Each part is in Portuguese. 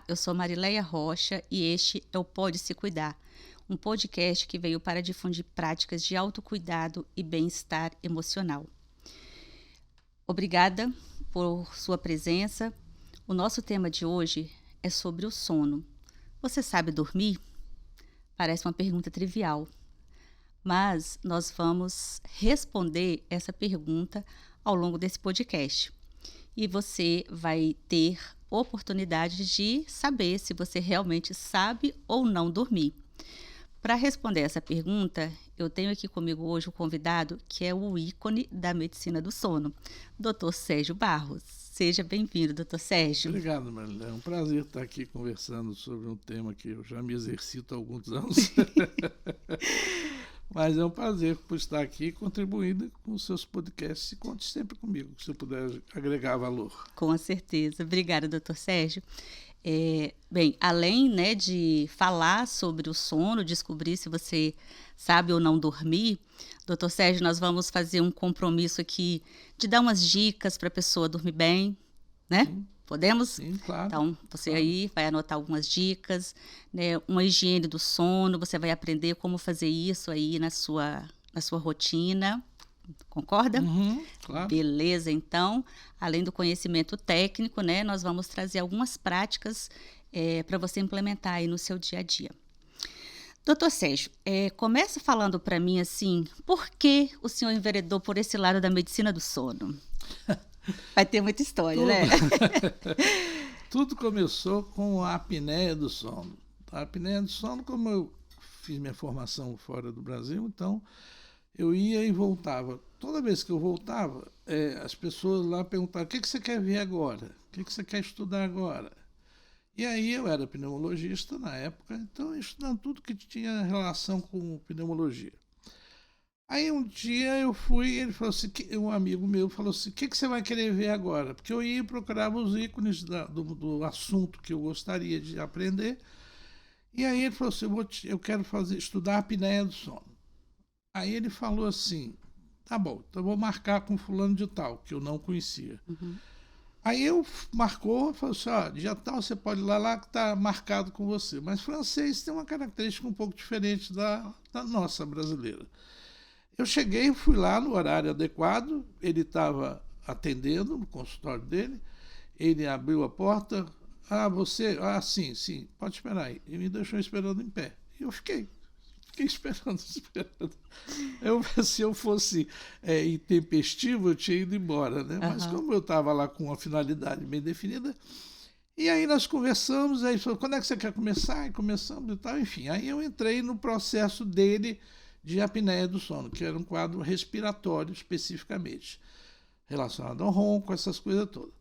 eu sou Marileia Rocha e este é o Pode Se Cuidar, um podcast que veio para difundir práticas de autocuidado e bem-estar emocional. Obrigada por sua presença. O nosso tema de hoje é sobre o sono. Você sabe dormir? Parece uma pergunta trivial, mas nós vamos responder essa pergunta ao longo desse podcast. E você vai ter oportunidade de saber se você realmente sabe ou não dormir. Para responder essa pergunta, eu tenho aqui comigo hoje um convidado que é o ícone da medicina do sono, Dr. Sérgio Barros. Seja bem-vindo, Dr. Sérgio. Obrigado, Marilé. É um prazer estar aqui conversando sobre um tema que eu já me exercito há alguns anos. Mas é um prazer por estar aqui contribuindo com os seus podcasts e conte sempre comigo, se eu puder agregar valor. Com certeza. Obrigada, Dr. Sérgio. Bem, além, de falar sobre o sono, descobrir se você sabe ou não dormir, Dr. Sérgio, nós vamos fazer um compromisso aqui de dar umas dicas para a pessoa dormir bem, né? Sim. Podemos? Sim, claro. Então, você claro. aí vai anotar algumas dicas, uma higiene do sono, você vai aprender como fazer isso aí na sua rotina. Concorda? Claro. Beleza, então, além do conhecimento técnico, nós vamos trazer algumas práticas para você implementar aí no seu dia a dia. Doutor Sérgio, começa falando para mim assim, por que o senhor enveredou por esse lado da medicina do sono? Vai ter muita história, né? Tudo começou com a apneia do sono. A apneia do sono, como eu fiz minha formação fora do Brasil, então eu ia e voltava. Toda vez que eu voltava, as pessoas lá perguntavam: o que você quer ver agora? O que você quer estudar agora? E aí eu era pneumologista na época, então eu estudando tudo que tinha relação com pneumologia. Aí um dia eu fui, ele falou assim, um amigo meu falou assim: o que você vai querer ver agora? Porque eu ia e procurava os ícones do assunto que eu gostaria de aprender. E aí ele falou assim: eu quero estudar a apneia do sono. Aí ele falou assim: tá bom, então eu vou marcar com fulano de tal, que eu não conhecia. Aí eu falou assim: dia tal você pode ir lá que está marcado com você. Mas francês tem uma característica um pouco diferente da nossa brasileira. Eu cheguei, fui lá no horário adequado, ele estava atendendo no consultório dele, ele abriu a porta: sim, pode esperar aí. E me deixou esperando em pé. E eu fiquei esperando. Se eu fosse intempestivo, eu tinha ido embora, né? Mas como eu estava lá com uma finalidade bem definida, e aí nós conversamos, aí ele falou: quando é que você quer começar? E começamos e tal, enfim. Aí eu entrei no processo dele de apneia do sono, que era um quadro respiratório especificamente, relacionado ao ronco, essas coisas todas.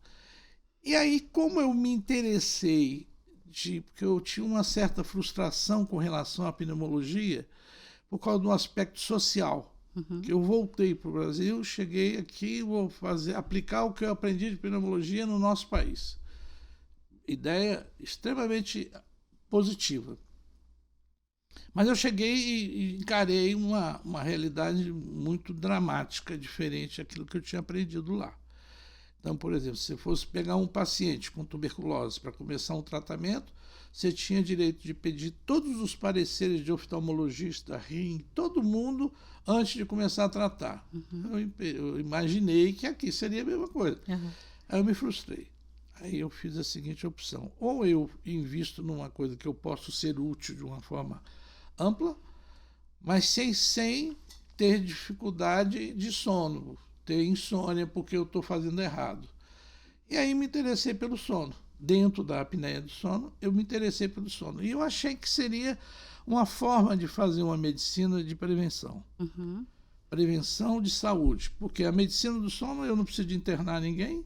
E aí, como eu me interessei, porque eu tinha uma certa frustração com relação à pneumologia, por causa do aspecto social, que eu voltei para o Brasil, cheguei aqui, vou aplicar o que eu aprendi de pneumologia no nosso país. Ideia extremamente positiva. Mas eu cheguei e encarei uma realidade muito dramática, diferente daquilo que eu tinha aprendido lá. Então, por exemplo, se fosse pegar um paciente com tuberculose para começar um tratamento, você tinha direito de pedir todos os pareceres de oftalmologista, rim, todo mundo, antes de começar a tratar. Eu imaginei que aqui seria a mesma coisa. Aí eu me frustrei. Aí eu fiz a seguinte opção: ou eu invisto numa coisa que eu posso ser útil de uma forma ampla, mas sem ter dificuldade de sono, ter insônia porque eu estou fazendo errado. E aí me interessei pelo sono. Dentro da apneia do sono, eu me interessei pelo sono. E eu achei que seria uma forma de fazer uma medicina de prevenção. Prevenção de saúde. Porque a medicina do sono, eu não preciso de internar ninguém,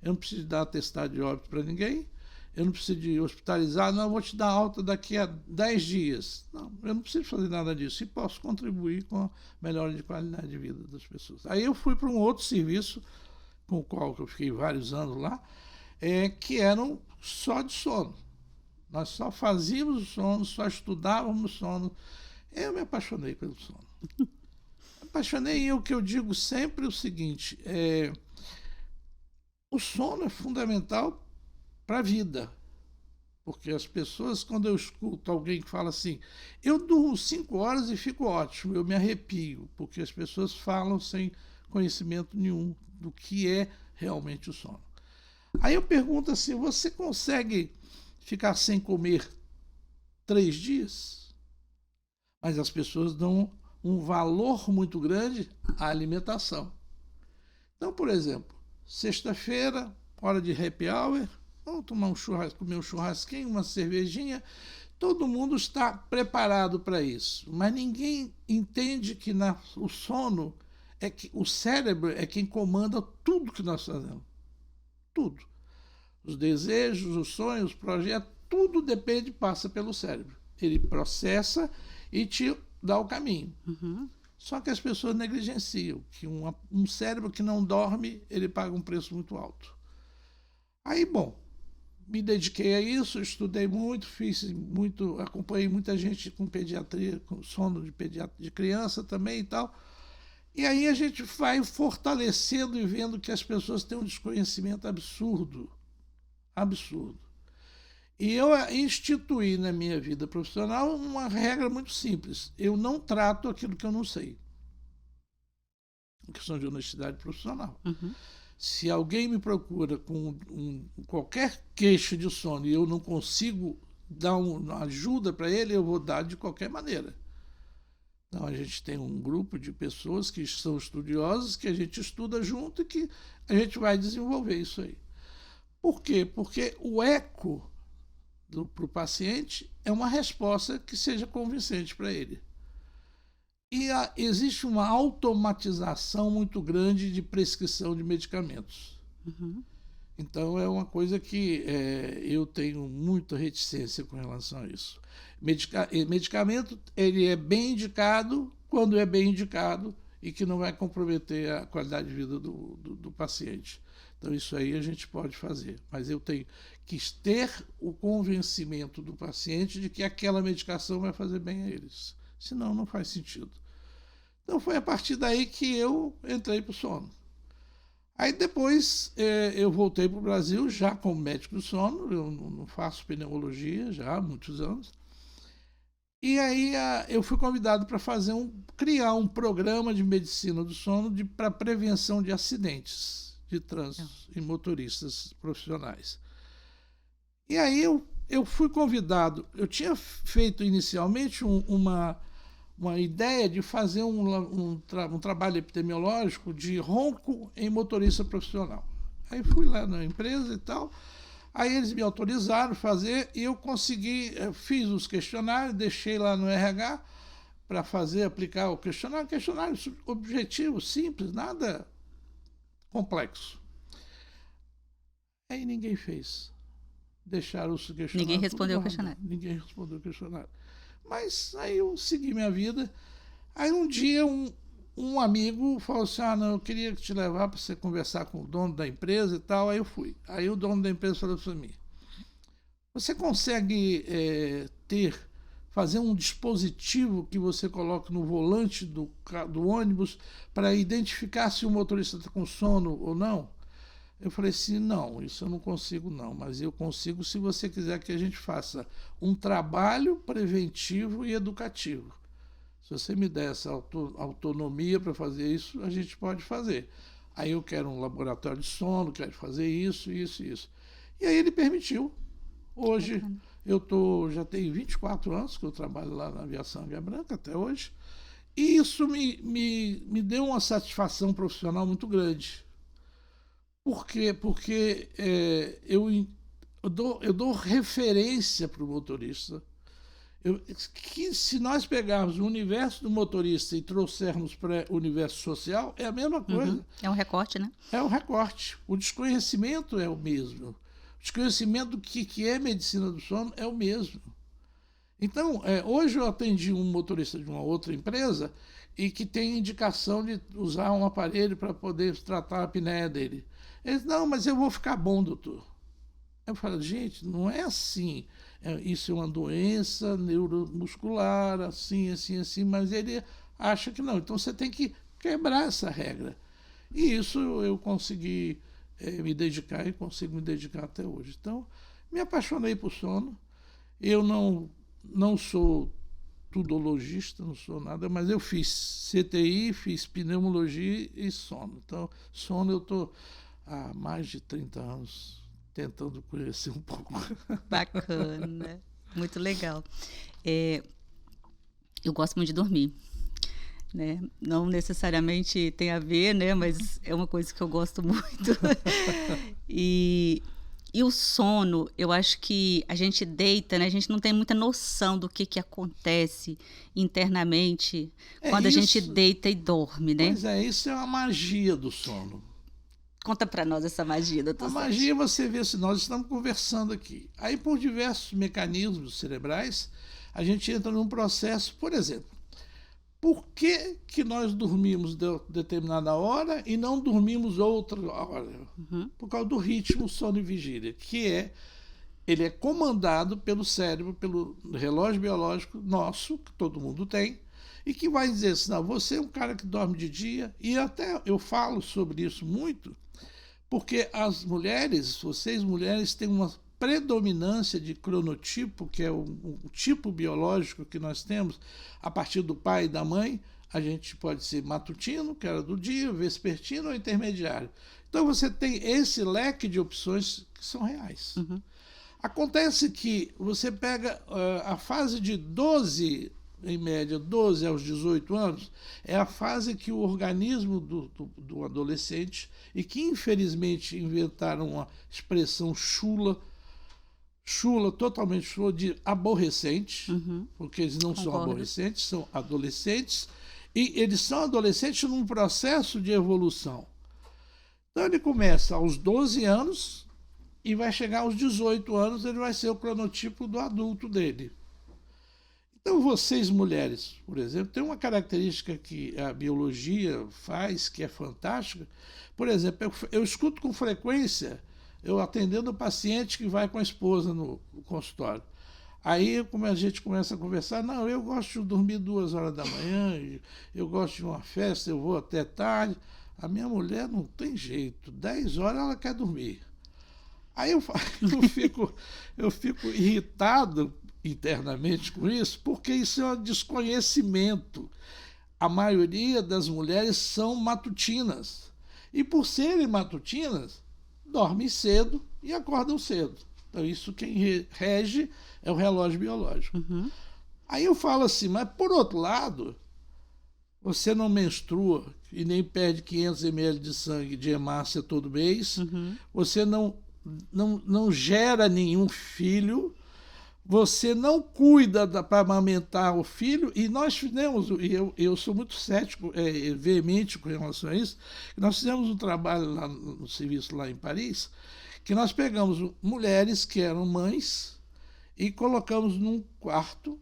eu não preciso de dar atestado de óbito para ninguém, eu não preciso de hospitalizar, não, eu vou te dar alta daqui a 10 dias. Não, eu não preciso fazer nada disso e posso contribuir com a melhora de qualidade de vida das pessoas. Aí eu fui para um outro serviço, com o qual eu fiquei vários anos lá, que eram só de sono. Nós só fazíamos o sono, só estudávamos o sono. Eu me apaixonei pelo sono. Apaixonei, e o que eu digo sempre é o seguinte: o sono é fundamental para a vida. Porque as pessoas, quando eu escuto alguém que fala assim, eu durmo 5 horas e fico ótimo, eu me arrepio, porque as pessoas falam sem conhecimento nenhum do que é realmente o sono. Aí eu pergunto assim, você consegue ficar sem comer 3 dias? Mas as pessoas dão um valor muito grande à alimentação. Então, por exemplo, sexta-feira, hora de happy hour, vamos tomar um churrasco, comer um churrasquinho, uma cervejinha. Todo mundo está preparado para isso, mas ninguém entende que o sono é que o cérebro é quem comanda tudo que nós fazemos. Tudo. Os desejos, os sonhos, os projetos, tudo depende, passa pelo cérebro. Ele processa e te dá o caminho. Uhum. Só que as pessoas negligenciam que um cérebro que não dorme, ele paga um preço muito alto. Aí, bom, me dediquei a isso, estudei muito, acompanhei muita gente com pediatria, com sono de criança também e tal. E aí a gente vai fortalecendo e vendo que as pessoas têm um desconhecimento absurdo. Absurdo. E eu instituí na minha vida profissional uma regra muito simples. Eu não trato aquilo que eu não sei. Em questão de honestidade profissional. Uhum. Se alguém me procura com qualquer queixa de sono e eu não consigo dar uma ajuda para ele, eu vou dar de qualquer maneira. Então, a gente tem um grupo de pessoas que são estudiosas, que a gente estuda junto e que a gente vai desenvolver isso aí. Por quê? Porque o eco para o paciente é uma resposta que seja convincente para ele. E existe uma automatização muito grande de prescrição de medicamentos. Uhum. Então, é uma coisa que eu tenho muita reticência com relação a isso. Medicamento, ele é bem indicado quando é bem indicado e que não vai comprometer a qualidade de vida do paciente. Então, isso aí a gente pode fazer. Mas eu tenho que ter o convencimento do paciente de que aquela medicação vai fazer bem a eles. Senão, não faz sentido. Então, foi a partir daí que eu entrei para o sono. Aí depois eu voltei para o Brasil já como médico do sono, eu não faço pneumologia já há muitos anos. E aí eu fui convidado para criar um programa de medicina do sono para prevenção de acidentes de trânsito em motoristas profissionais. E aí eu fui convidado, eu tinha feito inicialmente uma ideia de fazer um trabalho epidemiológico de ronco em motorista profissional. Aí fui lá na empresa e tal, aí eles me autorizaram a fazer e eu fiz os questionários, deixei lá no RH para aplicar o questionário objetivo, simples, nada complexo. Aí ninguém fez. Deixaram os questionários. Ninguém respondeu o questionário. Ninguém respondeu o questionário. Mas aí eu segui minha vida. Aí um dia um amigo falou assim, não, eu queria te levar para você conversar com o dono da empresa e tal. Aí eu fui. Aí o dono da empresa falou para mim, você consegue fazer um dispositivo que você coloque no volante do ônibus para identificar se o motorista está com sono ou não? Eu falei assim, não, isso eu não consigo não, mas eu consigo se você quiser que a gente faça um trabalho preventivo e educativo. Se você me der essa autonomia para fazer isso, a gente pode fazer. Aí eu quero um laboratório de sono, quero fazer isso. E aí ele permitiu. Hoje já tenho 24 anos que eu trabalho lá na Aviação Águia Branca até hoje, e isso me deu uma satisfação profissional muito grande. Por quê? Porque eu dou referência para o motorista. Que se nós pegarmos o universo do motorista e trouxermos para o universo social, é a mesma coisa. Uhum. É um recorte, né? É um recorte. O desconhecimento é o mesmo. O desconhecimento do que é medicina do sono é o mesmo. Então, hoje eu atendi um motorista de uma outra empresa e que tem indicação de usar um aparelho para poder tratar a apneia dele. Ele disse, não, mas eu vou ficar bom, doutor. Eu falo, gente, não é assim. Isso é uma doença neuromuscular, assim, mas ele acha que não. Então você tem que quebrar essa regra. E isso eu consegui me dedicar e consigo me dedicar até hoje. Então, Me apaixonei por sono. Eu não sou tudologista, não sou nada, mas eu fiz CTI, fiz pneumologia e sono. Então, sono eu estou há mais de 30 anos tentando conhecer um pouco. Bacana, muito legal. Eu gosto muito de dormir, né? Não necessariamente tem a ver, né? Mas é uma coisa que eu gosto muito. E o sono, eu acho que a gente deita, né? A gente não tem muita noção do que acontece internamente quando a gente deita e dorme, né? Pois é, isso é uma magia do sono. Conta para nós essa magia, doutor A magia, você vê, se nós estamos conversando aqui. Aí, por diversos mecanismos cerebrais, a gente entra num processo, por exemplo, por que nós dormimos de determinada hora e não dormimos outra hora? Por causa do ritmo sono e vigília, que ele é comandado pelo cérebro, pelo relógio biológico nosso, que todo mundo tem, e que vai dizer assim, não, você é um cara que dorme de dia, e até eu falo sobre isso muito, porque as mulheres, vocês mulheres, têm uma predominância de cronotipo, que é o tipo biológico que nós temos a partir do pai e da mãe. A gente pode ser matutino, que era do dia, vespertino ou intermediário. Então você tem esse leque de opções que são reais. Acontece que você pega a fase de 12, em média 12 aos 18 anos, é a fase que o organismo do adolescente, e que infelizmente inventaram uma expressão chula, totalmente chula, de aborrecente, porque eles não são aborrecentes, são adolescentes, e eles são adolescentes num processo de evolução. Então ele começa aos 12 anos e vai chegar aos 18 anos, ele vai ser o cronotipo do adulto dele. Então vocês mulheres, por exemplo, tem uma característica que a biologia faz, que é fantástica. Por exemplo, eu escuto com frequência, eu atendendo o paciente que vai com a esposa no consultório. Aí, como a gente começa a conversar, não, eu gosto de dormir 2 horas da manhã, eu gosto de uma festa, eu vou até tarde. A minha mulher não tem jeito, 10 horas ela quer dormir. Aí eu fico irritado internamente com isso, porque isso é um desconhecimento. A maioria das mulheres são matutinas. E por serem matutinas, dormem cedo e acordam cedo. Então, isso quem rege é o relógio biológico. Aí eu falo assim, mas por outro lado, você não menstrua e nem perde 500 ml de sangue de hemácia todo mês, você não gera nenhum filho, você não cuida para amamentar o filho, e nós fizemos, e eu sou muito cético, veemente com relação a isso, nós fizemos um trabalho lá no serviço lá em Paris, que nós pegamos mulheres que eram mães e colocamos num quarto,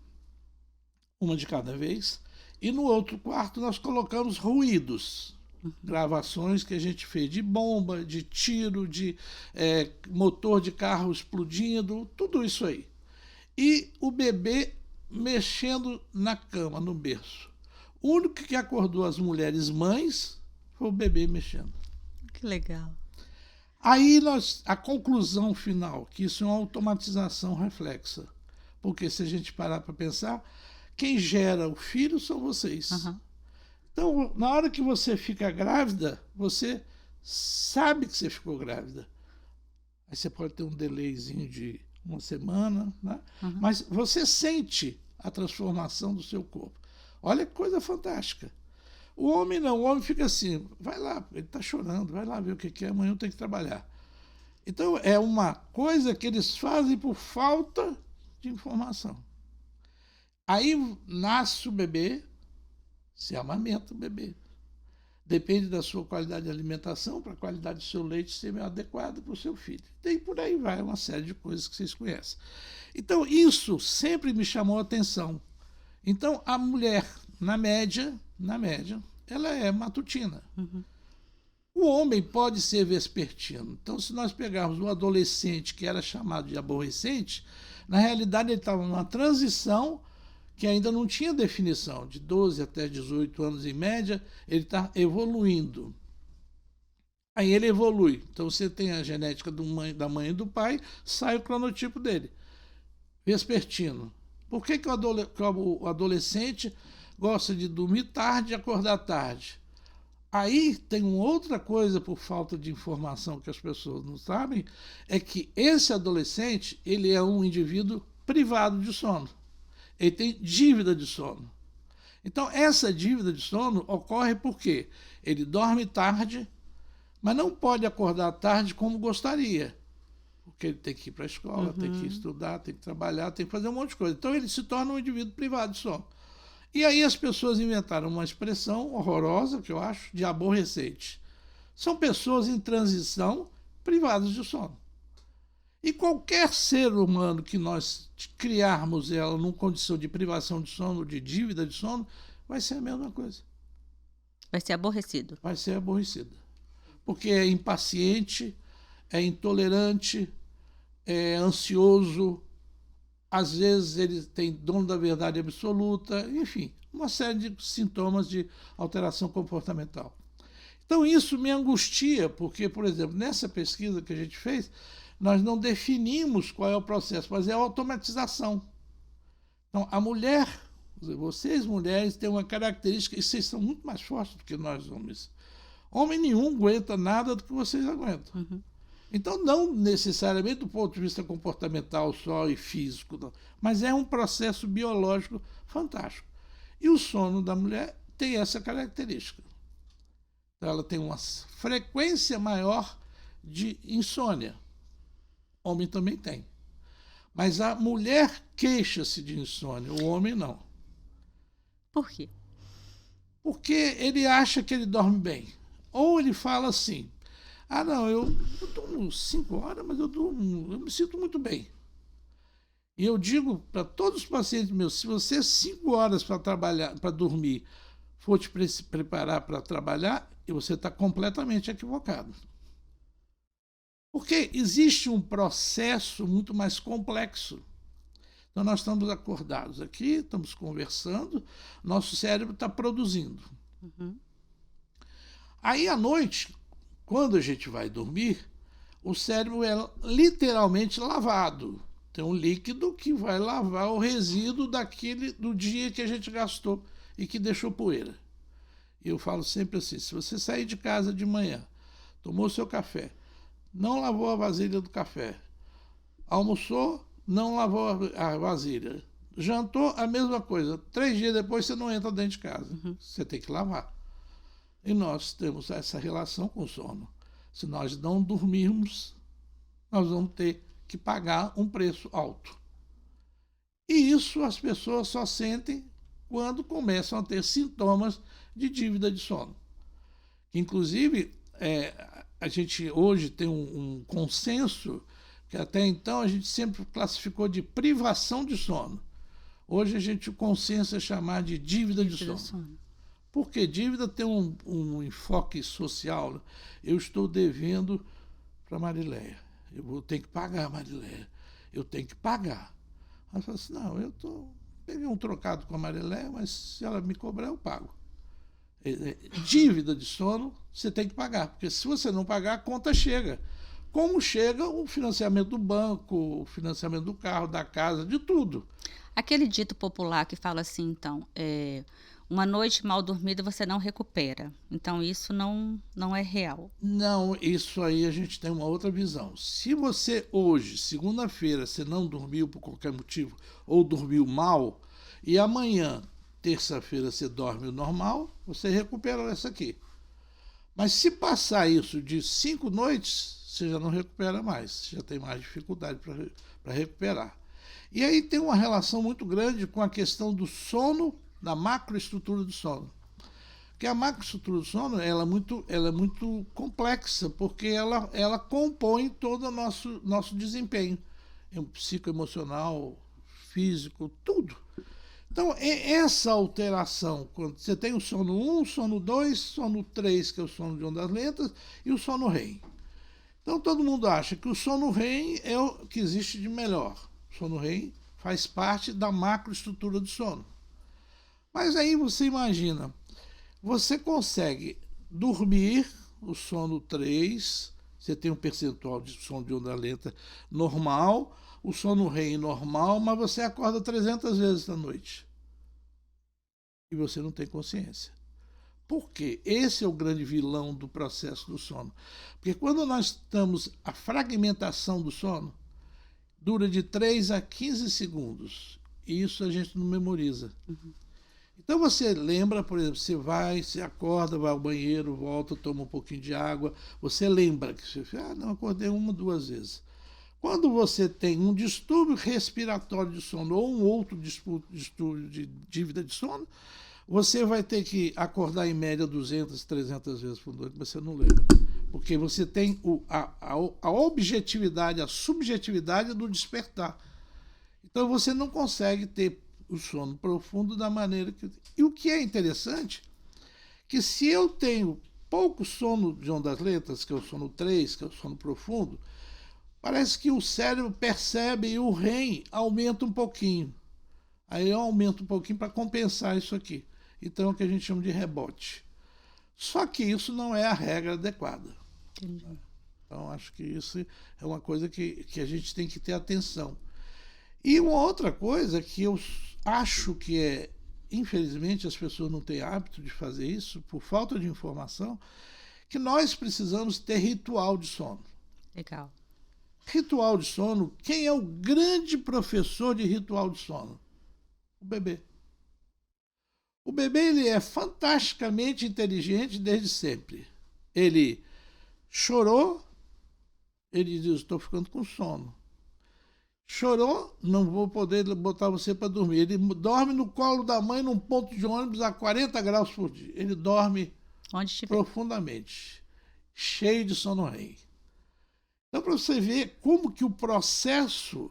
uma de cada vez, e no outro quarto nós colocamos ruídos, gravações que a gente fez de bomba, de tiro, de motor de carro explodindo, tudo isso aí. E o bebê mexendo na cama, no berço. O único que acordou as mulheres mães foi o bebê mexendo. Que legal. Aí a conclusão final, que isso é uma automatização reflexa. Porque se a gente parar para pensar, quem gera o filho são vocês. Então, na hora que você fica grávida, você sabe que você ficou grávida. Aí você pode ter um delayzinho de 1 semana, né? Mas você sente a transformação do seu corpo. Olha que coisa fantástica. O homem não, o homem fica assim, vai lá, ele está chorando, vai lá ver o que é, amanhã eu tenho que trabalhar. Então, é uma coisa que eles fazem por falta de informação. Aí nasce o bebê, se amamenta o bebê. Depende da sua qualidade de alimentação, para a qualidade do seu leite ser adequada para o seu filho. E por aí vai uma série de coisas que vocês conhecem. Então, isso sempre me chamou a atenção. Então, a mulher, na média, ela é matutina. O homem pode ser vespertino. Então, se nós pegarmos um adolescente que era chamado de aborrecente, na realidade ele estava numa transição que ainda não tinha definição. De 12 até 18 anos em média, ele está evoluindo. Aí ele evolui. Então você tem a genética da mãe e do pai, sai o cronotipo dele. Vespertino. Por que o adolescente gosta de dormir tarde e acordar tarde? Aí tem uma outra coisa, por falta de informação que as pessoas não sabem, é que esse adolescente, ele é um indivíduo privado de sono. Ele tem dívida de sono. Então, essa dívida de sono ocorre porque ele dorme tarde, mas não pode acordar tarde como gostaria. Porque ele tem que ir para a escola, tem que estudar, tem que trabalhar, tem que fazer um monte de coisa. Então, ele se torna um indivíduo privado de sono. E aí as pessoas inventaram uma expressão horrorosa, que eu acho, de aborrecente. São pessoas em transição privadas de sono. E qualquer ser humano que nós criarmos ela numa condição de privação de sono, de dívida de sono, vai ser a mesma coisa. Vai ser aborrecido. Vai ser aborrecida. Porque é impaciente, é intolerante, é ansioso, às vezes ele tem dono da verdade absoluta, enfim, uma série de sintomas de alteração comportamental. Então isso me angustia, porque, por exemplo, nessa pesquisa que a gente fez, nós não definimos qual é o processo, mas é a automatização. Então, a mulher, vocês mulheres, têm uma característica, e vocês são muito mais fortes do que nós homens. Homem nenhum aguenta nada do que vocês aguentam. Então, não necessariamente do ponto de vista comportamental só e físico, não, mas é um processo biológico fantástico. E o sono da mulher tem essa característica. Então, ela tem uma frequência maior de insônia. Homem também tem. Mas a mulher queixa-se de insônia, o homem não. Por quê? Porque ele acha que ele dorme bem. Ou ele fala assim, não, eu durmo 5 horas, mas eu me sinto muito bem. E eu digo para todos os pacientes meus, se você 5 horas para dormir for te preparar para trabalhar, você está completamente equivocado. Porque existe um processo muito mais complexo. Então, nós estamos acordados aqui, estamos conversando, nosso cérebro está produzindo. Aí, à noite, quando a gente vai dormir, o cérebro é literalmente lavado. Tem um líquido que vai lavar o resíduo do dia que a gente gastou e que deixou poeira. E eu falo sempre assim, se você sair de casa de manhã, tomou seu café, não lavou a vasilha do café, almoçou, não lavou a vasilha, jantou, a mesma coisa, 3 dias depois você não entra dentro de casa, você tem que lavar. E nós temos essa relação com o sono. Se nós não dormirmos, nós vamos ter que pagar um preço alto. E isso as pessoas só sentem quando começam a ter sintomas de dívida de sono. Inclusive, a gente hoje tem um consenso que até então a gente sempre classificou de privação de sono. Hoje o consenso é chamar de dívida de sono. Porque dívida tem um enfoque social. Eu estou devendo para a Marileia. Eu vou ter que pagar a Marileia. Eu tenho que pagar. Ela fala assim, não, peguei um trocado com a Marileia, mas se ela me cobrar, eu pago. Dívida de sono, você tem que pagar. Porque se você não pagar, a conta chega. Como chega o financiamento do banco, o financiamento do carro, da casa, de tudo. Aquele dito popular que fala assim, então, uma noite mal dormida você não recupera. Então, isso não é real. Não, isso aí a gente tem uma outra visão. Se você hoje, segunda-feira, você não dormiu por qualquer motivo, ou dormiu mal, e amanhã, terça-feira, você dorme normal, você recupera essa aqui. Mas se passar isso de 5 noites, você já não recupera mais, você já tem mais dificuldade para recuperar. E aí tem uma relação muito grande com a questão do sono, da macroestrutura do sono. Porque a macroestrutura do sono ela é muito complexa, porque ela compõe todo o nosso desempenho, psicoemocional, físico, tudo. Então, essa alteração, quando você tem o sono 1, sono 2, sono 3, que é o sono de ondas lentas, e o sono REM. Então, todo mundo acha que o sono REM é o que existe de melhor. O sono REM faz parte da macroestrutura do sono. Mas aí você imagina, você consegue dormir o sono 3, você tem um percentual de sono de onda lenta normal, o sono REM normal, mas você acorda 300 vezes na noite. E você não tem consciência. Por quê? Esse é o grande vilão do processo do sono. Porque quando nós estamos, a fragmentação do sono dura de 3 a 15 segundos. E isso a gente não memoriza. Então você lembra, por exemplo, você acorda, vai ao banheiro, volta, toma um pouquinho de água, você lembra que você não, acordei 1, 2 vezes. Quando você tem um distúrbio respiratório de sono ou um outro distúrbio de dívida de sono, você vai ter que acordar em média 200, 300 vezes por noite, mas você não lembra. Porque você tem a objetividade, a subjetividade do despertar. Então você não consegue ter o sono profundo da maneira que... E o que é interessante, que se eu tenho pouco sono de ondas lentas, que é o sono 3, que é o sono profundo, parece que o cérebro percebe e o REM aumenta um pouquinho. Aí eu aumento um pouquinho para compensar isso aqui. Então é o que a gente chama de rebote. Só que isso não é a regra adequada. Entendi. Então acho que isso é uma coisa que a gente tem que ter atenção. E uma outra coisa que eu acho que é, infelizmente, as pessoas não têm hábito de fazer isso, por falta de informação, que nós precisamos ter ritual de sono. Legal. Ritual de sono, quem é o grande professor de ritual de sono? O bebê. O bebê ele é fantasticamente inteligente desde sempre. Ele chorou, ele diz, estou ficando com sono. Chorou, não vou poder botar você para dormir. Ele dorme no colo da mãe num ponto de ônibus a 40 graus por dia. Ele dorme profundamente, cheio de sono REM. Então, para você ver como que o processo...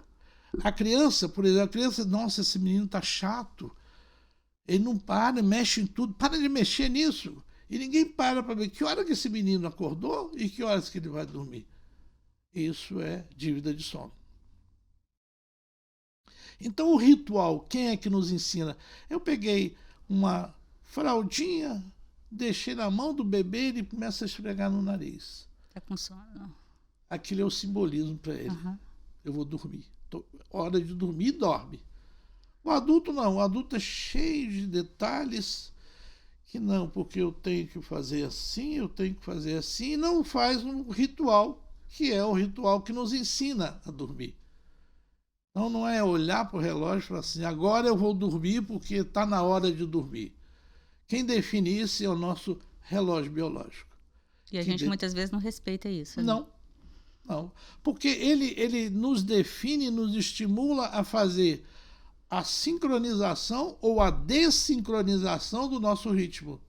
A criança, por exemplo, a criança, nossa, esse menino está chato. Ele não para, mexe em tudo. Para de mexer nisso. E ninguém para ver que hora que esse menino acordou e que horas que ele vai dormir. Isso é dívida de sono. Então o ritual, quem é que nos ensina? Eu peguei uma fraldinha, deixei na mão do bebê e ele começa a esfregar no nariz. Está com sono. Aquilo é o simbolismo para ele. Eu vou dormir. Hora de dormir, dorme. O adulto não. O adulto é cheio de detalhes que não, porque eu tenho que fazer assim, eu tenho que fazer assim, e não faz um ritual, que é o ritual que nos ensina a dormir. Então não é olhar para o relógio e falar assim, agora eu vou dormir porque está na hora de dormir. Quem define isso é o nosso relógio biológico. E a gente muitas vezes não respeita isso. Né? Não. Porque ele nos define, nos estimula a fazer a sincronização ou a desincronização do nosso ritmo.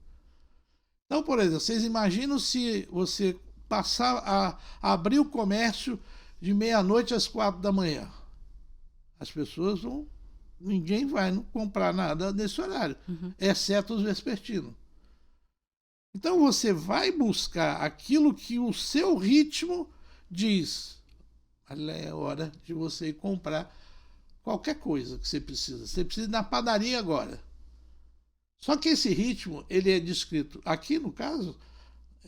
Então, por exemplo, vocês imaginam se você passar a abrir o comércio de meia-noite às 4 da manhã. As pessoas vão... Ninguém vai comprar nada nesse horário, exceto os vespertinos. Então você vai buscar aquilo que o seu ritmo diz. É hora de você ir comprar qualquer coisa que você precisa. Você precisa ir na padaria agora. Só que esse ritmo, ele é descrito aqui, no caso,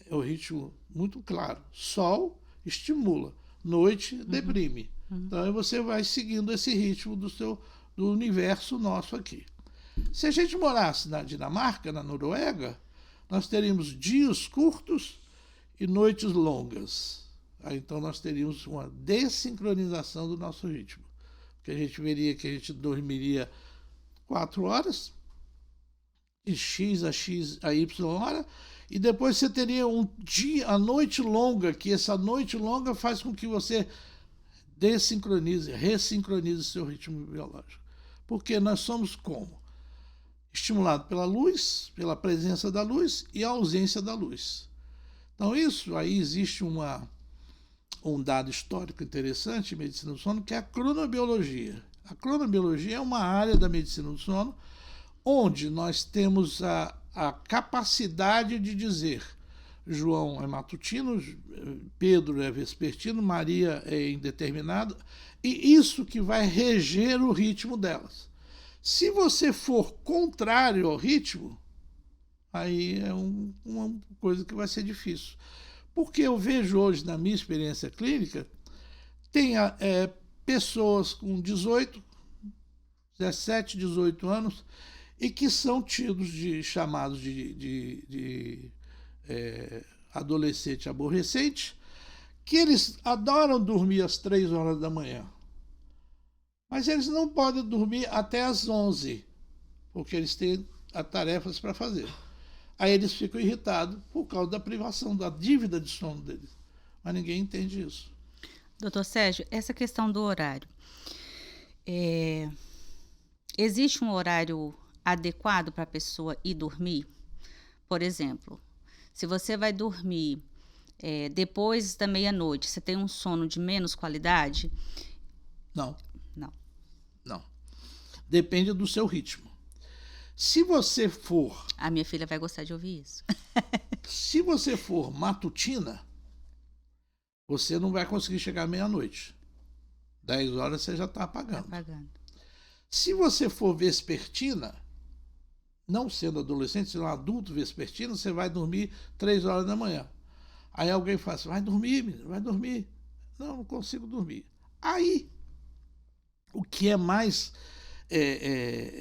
é o ritmo muito claro. Sol estimula, noite deprime. Então você vai seguindo esse ritmo do universo nosso aqui. Se a gente morasse na Dinamarca, na Noruega, nós teríamos dias curtos e noites longas. Então nós teríamos uma desincronização do nosso ritmo. Porque a gente veria que a gente dormiria 4 horas, de X a Y hora, e depois você teria um dia, a noite longa, que essa noite longa faz com que você desincronize, ressincronize seu ritmo biológico. Porque nós somos como? Estimulado pela luz, pela presença da luz e a ausência da luz. Então isso aí existe um dado histórico interessante em medicina do sono, que é a cronobiologia. A cronobiologia é uma área da medicina do sono onde nós temos a capacidade de dizer João é matutino, Pedro é vespertino, Maria é indeterminado, e isso que vai reger o ritmo delas. Se você for contrário ao ritmo, aí é uma coisa que vai ser difícil. Porque eu vejo hoje, na minha experiência clínica, tem pessoas com 17, 18 anos e que são tidos chamados de adolescente aborrecente, que eles adoram dormir às 3 horas da manhã. Mas eles não podem dormir até às 11, porque eles têm tarefas para fazer. Aí eles ficam irritados por causa da privação, da dívida de sono deles. Mas ninguém entende isso. Doutor Sérgio, essa questão do horário. Existe um horário adequado para a pessoa ir dormir? Por exemplo, se você vai dormir depois da meia-noite, você tem um sono de menos qualidade? Não. Não. Depende do seu ritmo. Se você for... A minha filha vai gostar de ouvir isso. Se você for matutina, você não vai conseguir chegar à meia-noite. 10 horas você já está apagando. Se você for vespertina, não sendo adolescente, sendo um adulto vespertino, você vai dormir 3 horas da manhã. Aí alguém fala assim, vai dormir, menino, vai dormir. Não consigo dormir. Aí, o que é mais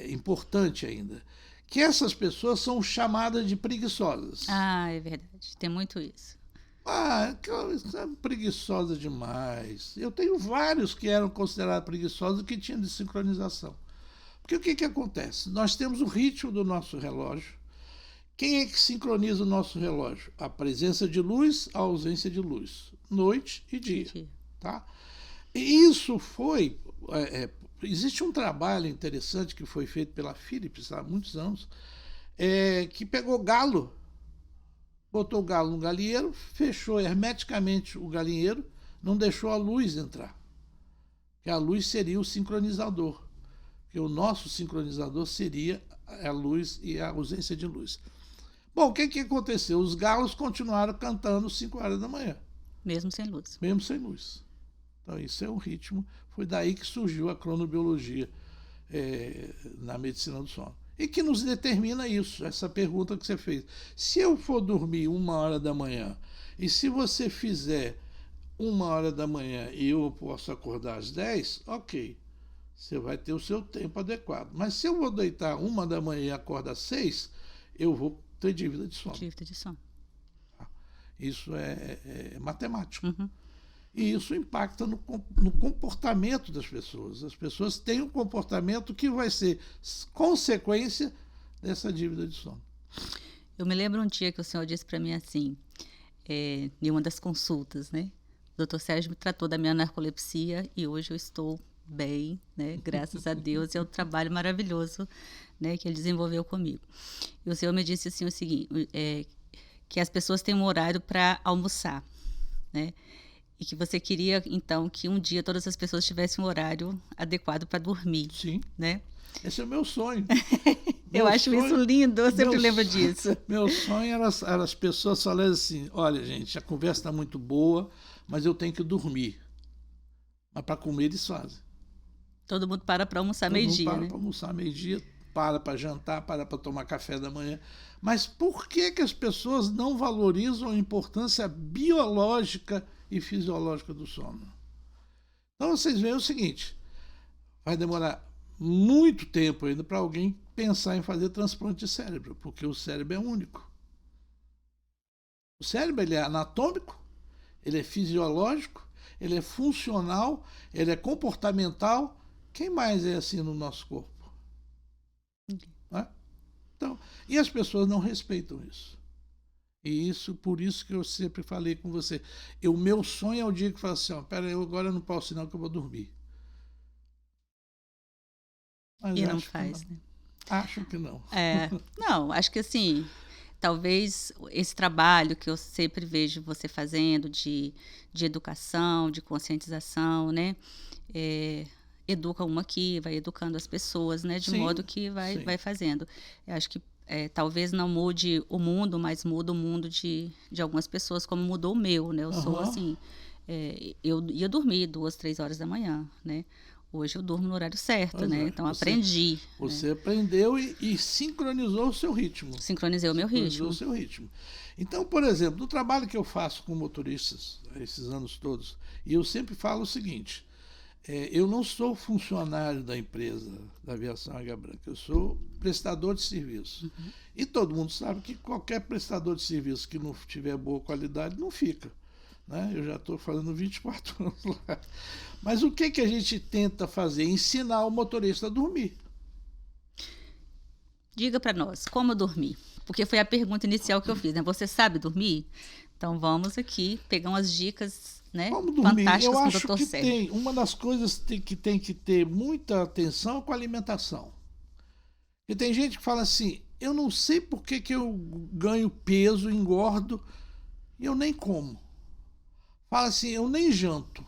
importante ainda, que essas pessoas são chamadas de preguiçosas. Ah, é verdade, tem muito isso. É preguiçosa demais. Eu tenho vários que eram considerados preguiçosos que tinham desincronização. Porque o que acontece? Nós temos o ritmo do nosso relógio. Quem é que sincroniza o nosso relógio? A presença de luz, a ausência de luz. Noite e dia. Tá? E isso foi... existe um trabalho interessante que foi feito pela Philips há muitos anos, que pegou galo, botou o galo no galinheiro, fechou hermeticamente o galinheiro, não deixou a luz entrar. Que a luz seria o sincronizador. Que o nosso sincronizador seria a luz e a ausência de luz. Bom, o que aconteceu? Os galos continuaram cantando 5 horas da manhã. Mesmo sem luz. Mesmo sem luz. Então, isso é um ritmo. Foi daí que surgiu a cronobiologia na medicina do sono. E que nos determina isso, essa pergunta que você fez. Se eu for dormir 1 hora da manhã, e se você fizer 1 hora da manhã e eu posso acordar às 10, ok. Você vai ter o seu tempo adequado. Mas se eu vou deitar 1 da manhã e acordar às 6, eu vou ter dívida de sono. Dívida de sono. Isso é matemático. Uhum. E isso impacta no comportamento das pessoas. As pessoas têm um comportamento que vai ser consequência dessa dívida de sono. Eu me lembro um dia que o senhor disse para mim assim, em uma das consultas, né? O Dr. Sérgio me tratou da minha narcolepsia e hoje eu estou bem, né? Graças a Deus. É um trabalho maravilhoso, né, que ele desenvolveu comigo. E o senhor me disse assim o seguinte, que as pessoas têm um horário para almoçar, né? E que você queria, então, que um dia todas as pessoas tivessem um horário adequado para dormir. Sim. Né? Esse é o meu sonho. Eu acho isso lindo, eu sempre lembro disso. Meu sonho era as pessoas falarem assim, olha, gente, a conversa está muito boa, mas eu tenho que dormir. Mas para comer eles fazem. Todo mundo para almoçar meio-dia, né? Para almoçar meio-dia, para jantar, para tomar café da manhã. Mas por que as pessoas não valorizam a importância biológica e fisiológica do sono? Então vocês veem o seguinte, vai demorar muito tempo ainda para alguém pensar em fazer transplante de cérebro, porque o cérebro é único. O cérebro ele é anatômico, ele é fisiológico, ele é funcional, ele é comportamental. Quem mais é assim no nosso corpo? Né? Então, e as pessoas não respeitam isso. E por isso que eu sempre falei com você. O meu sonho é o dia que eu falo assim, pera, agora eu não posso não que eu vou dormir. Mas e não faz, né? Acho que não. Não, acho que assim, talvez esse trabalho que eu sempre vejo você fazendo de educação, de conscientização, né? Educa uma aqui, vai educando as pessoas, né? De modo que vai fazendo. Eu acho que talvez não mude o mundo, mas muda o mundo de algumas pessoas, como mudou o meu, né? Eu sou assim, eu ia dormir 2, 3 horas da manhã, né? Hoje eu durmo no horário certo, Pois né? é, Então você, aprendi, você aprendeu e sincronizou o seu ritmo. sincronizei o meu Sincronizou o ritmo. seu ritmo. Então, por exemplo, no trabalho que eu faço com motoristas, esses anos todos, e eu sempre falo o seguinte, eu não sou funcionário da empresa da aviação Águia Branca, eu sou prestador de serviço. E todo mundo sabe que qualquer prestador de serviço que não tiver boa qualidade não fica. Né? Eu já estou fazendo 24 anos lá. Mas o que a gente tenta fazer? Ensinar o motorista a dormir. Diga para nós, como dormir? Porque foi a pergunta inicial que eu fiz, né? Você sabe dormir? Então vamos aqui pegar umas dicas, né, Como dormir? fantásticas Eu com o acho Dr. que Sérgio. tem uma das coisas que tem que ter muita atenção com a alimentação. E tem gente que fala assim, eu não sei por que eu ganho peso, engordo, e eu nem como. Fala assim, eu nem janto.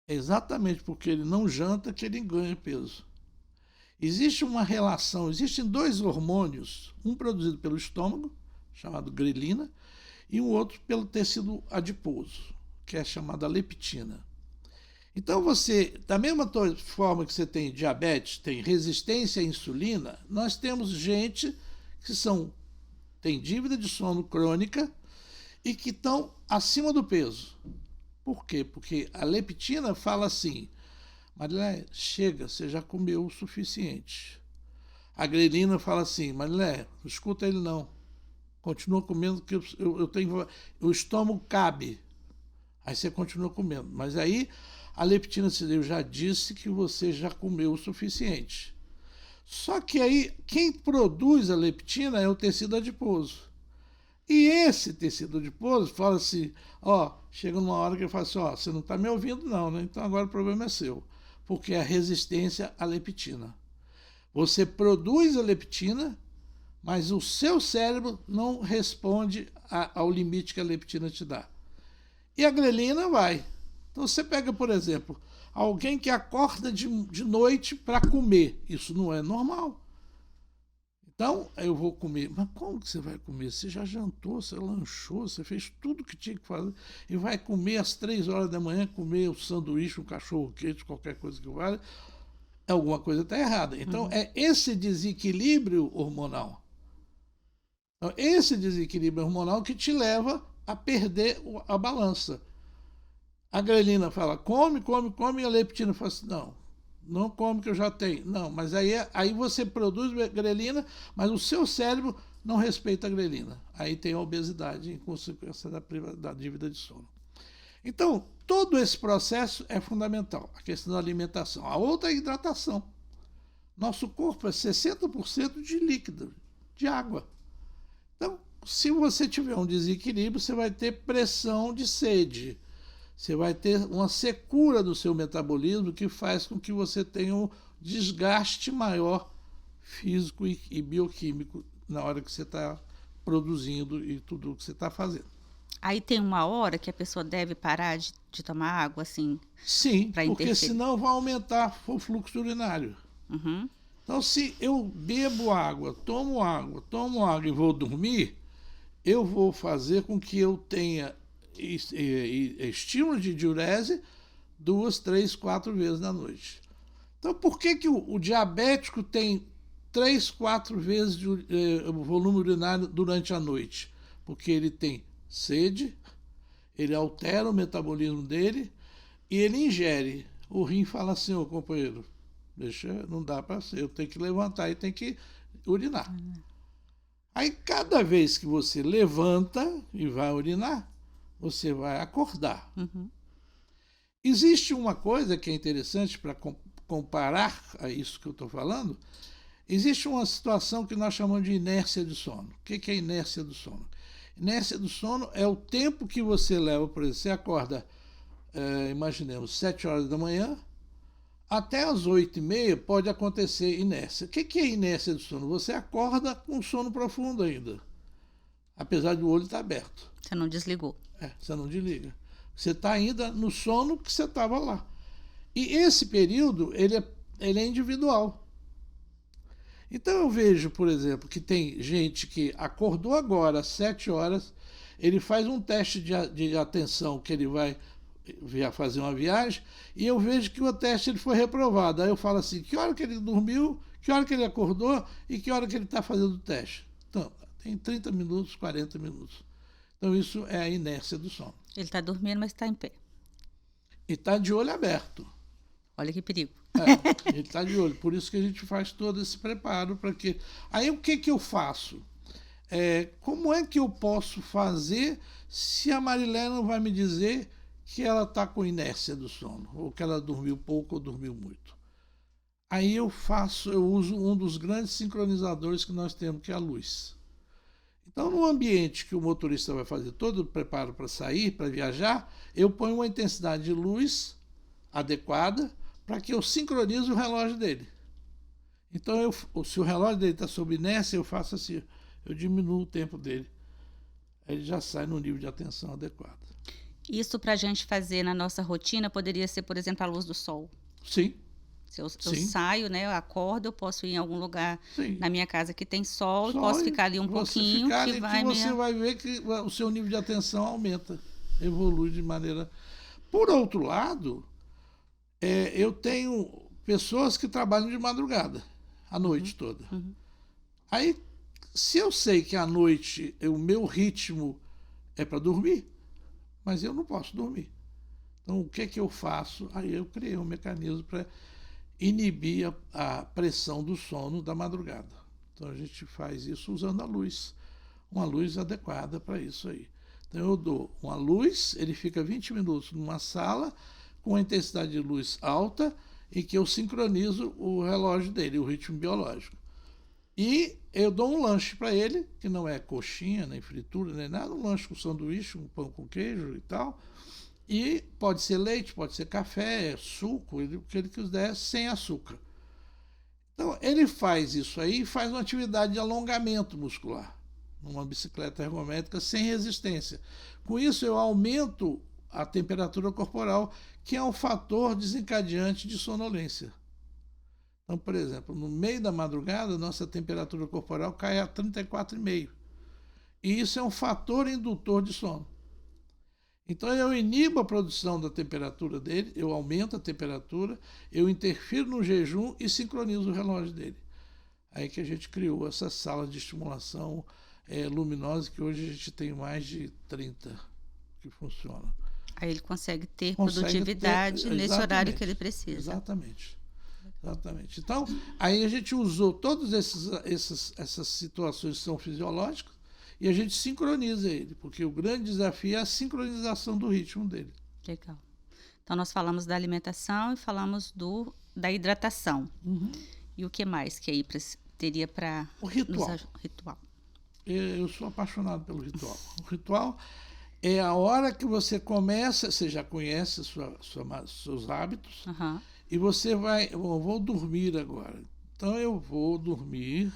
É exatamente porque ele não janta que ele ganha peso. Existe uma relação, existem dois hormônios, um produzido pelo estômago, chamado grelina, e um outro pelo tecido adiposo, que é chamada leptina. Então você, da mesma forma que você tem diabetes, tem resistência à insulina, nós temos gente que tem dívida de sono crônica e que estão acima do peso. Por quê? Porque a leptina fala assim, Marilé, chega, você já comeu o suficiente. A grelina fala assim, Marilé, não escuta ele não. Continua comendo que eu tenho. O estômago cabe. Aí você continua comendo. Mas aí a leptina, eu já disse que você já comeu o suficiente. Só que aí quem produz a leptina é o tecido adiposo. E esse tecido adiposo fala assim, chega numa hora que ele fala assim, você não está me ouvindo não, né? Então agora o problema é seu. Porque é a resistência à leptina. Você produz a leptina, mas o seu cérebro não responde ao limite que a leptina te dá. E a grelina vai. Então você pega, por exemplo, alguém que acorda de noite para comer. Isso não é normal. Então, eu vou comer. Mas como que você vai comer? Você já jantou, você lanchou, você fez tudo que tinha que fazer. E vai comer às 3 horas da manhã, comer um sanduíche, um cachorro quente, qualquer coisa que vale. Alguma coisa está errada. Então, é esse desequilíbrio hormonal. Então, esse desequilíbrio hormonal que te leva a perder a balança. A grelina fala, come, e a leptina fala assim, não come que eu já tenho. Não, mas aí você produz grelina, mas o seu cérebro não respeita a grelina. Aí tem a obesidade em consequência da dívida de sono. Então, todo esse processo é fundamental. A questão da alimentação. A outra é a hidratação. Nosso corpo é 60% de líquido, de água. Então, se você tiver um desequilíbrio, você vai ter pressão de sede. Você vai ter uma secura do seu metabolismo que faz com que você tenha um desgaste maior físico e bioquímico na hora que você está produzindo e tudo o que você está fazendo. Aí tem uma hora que a pessoa deve parar de tomar água, assim? Sim, pra porque interferir. senão vai aumentar o fluxo urinário. Então, se eu bebo água, tomo água e vou dormir, eu vou fazer com que eu tenha estímulo de diurese 2, 3, 4 vezes na noite. Então, por que o diabético tem 3, 4 vezes o volume urinário durante a noite? Porque ele tem sede, ele altera o metabolismo dele e ele ingere. O rim fala assim, companheiro, não dá para ser, eu tenho que levantar e tenho que urinar. Aí, cada vez que você levanta e vai urinar, você vai acordar. Existe uma coisa que é interessante para comparar a isso que eu estou falando. Existe uma situação que nós chamamos de inércia de sono. O que é inércia do sono? Inércia do sono é o tempo que você leva, por exemplo, você acorda, imaginemos, 7 horas da manhã, até as 8h30 pode acontecer inércia. O que é inércia do sono? Você acorda com sono profundo ainda, apesar de o olho estar aberto. Você não desligou. Você não desliga. Você está ainda no sono que você estava lá. E esse período, ele é individual. Então eu vejo, por exemplo, que tem gente que acordou agora às 7 horas, ele faz um teste de atenção, que ele vai fazer uma viagem, e eu vejo que o teste ele foi reprovado. Aí eu falo assim, que hora que ele dormiu, que hora que ele acordou e que hora que ele está fazendo o teste. Então, tem 30 minutos, 40 minutos. Então, isso é a inércia do sono. Ele está dormindo, mas está em pé. E está de olho aberto. Olha que perigo. Ele está de olho. Por isso que a gente faz todo esse preparo para que... Aí o que eu faço? Como é que eu posso fazer se a Marilé não vai me dizer que ela está com inércia do sono, ou que ela dormiu pouco ou dormiu muito? Aí eu uso um dos grandes sincronizadores que nós temos, que é a luz. Então, no ambiente que o motorista vai fazer todo o preparo para sair, para viajar, eu ponho uma intensidade de luz adequada para que eu sincronize o relógio dele. Então, se o relógio dele está sob inércia, eu faço assim, eu diminuo o tempo dele. Aí ele já sai no nível de atenção adequado. Isso para a gente fazer na nossa rotina poderia ser, por exemplo, a luz do sol. Sim. Se eu saio, né, eu acordo, eu posso ir em algum lugar Sim. na minha casa que tem sol, e posso ficar ali um pouquinho, você vai ver que o seu nível de atenção aumenta, evolui de maneira... Por outro lado, eu tenho pessoas que trabalham de madrugada, a noite toda. Uhum. Aí, se eu sei que à noite o meu ritmo é para dormir, mas eu não posso dormir. Então, o que eu faço? Aí eu criei um mecanismo para inibir a pressão do sono da madrugada. Então, a gente faz isso usando a luz, uma luz adequada para isso aí. Então, eu dou uma luz, ele fica 20 minutos numa sala com uma intensidade de luz alta e que eu sincronizo o relógio dele, o ritmo biológico. E eu dou um lanche para ele, que não é coxinha, nem fritura, nem nada, um lanche com sanduíche, um pão com queijo e tal. E pode ser leite, pode ser café, suco, o que ele quiser, sem açúcar. Então, ele faz isso aí e faz uma atividade de alongamento muscular, numa bicicleta ergométrica sem resistência. Com isso, eu aumento a temperatura corporal, que é um fator desencadeante de sonolência. Então, por exemplo, no meio da madrugada, nossa temperatura corporal cai a 34,5. E isso é um fator indutor de sono. Então, eu inibo a produção da temperatura dele, eu aumento a temperatura, eu interfiro no jejum e sincronizo o relógio dele. Aí que a gente criou essa sala de estimulação luminosa, que hoje a gente tem mais de 30 que funcionam. Aí ele consegue ter produtividade nesse horário que ele precisa. Exatamente. Então, aí a gente usou todas essas situações que são fisiológicas e a gente sincroniza ele, porque o grande desafio é a sincronização do ritmo dele. Legal. Então, nós falamos da alimentação e falamos da hidratação. Uhum. E o que mais que aí teria para... O ritual. Ritual. Eu sou apaixonado pelo ritual. O ritual é a hora que você começa, você já conhece seus hábitos, Uhum. E você eu vou dormir agora. Então eu vou dormir